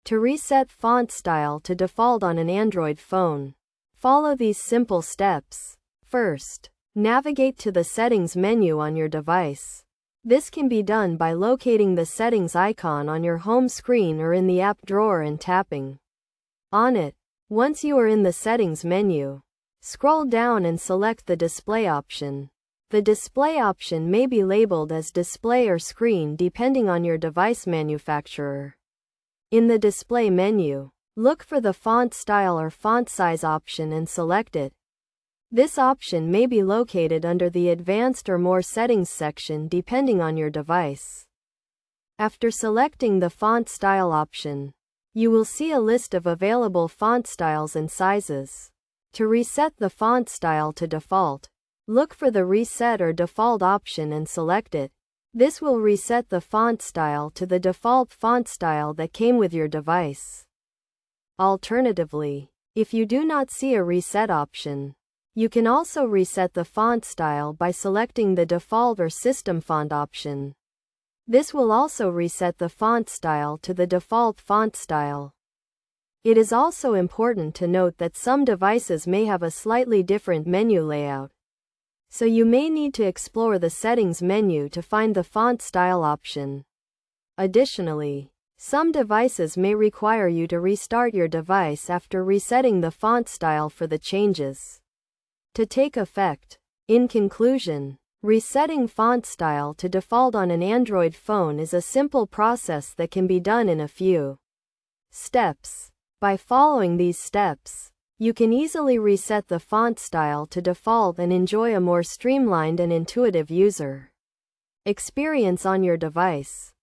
To reset font style to default on an Android phone, follow these simple steps. First, navigate to the Settings menu on your device. This can be done by locating the settings icon on your home screen or in the app drawer and tapping on it. Once you are in the Settings menu, scroll down and select the Display option. The Display option may be labeled as Display or Screen depending on your device manufacturer. In the Display menu, look for the Font Style or Font Size option and select it. This option may be located under the Advanced or More Settings section depending on your device. After selecting the Font Style option, you will see a list of available font styles and sizes. To reset the font style to default, look for the Reset or Default option and select it. This will reset the font style to the default font style that came with your device. Alternatively, if you do not see a reset option, you can also reset the font style by selecting the Default or System Font option. This will also reset the font style to the default font style. It is also important to note that some devices may have a slightly different menu layout, so you may need to explore the Settings menu to find the font style option. Additionally, some devices may require you to restart your device after resetting the font style for the changes to take effect. In conclusion, resetting font style to default on an Android phone is a simple process that can be done in a few steps. By following these steps, you can easily reset the font style to default and enjoy a more streamlined and intuitive user experience on your device.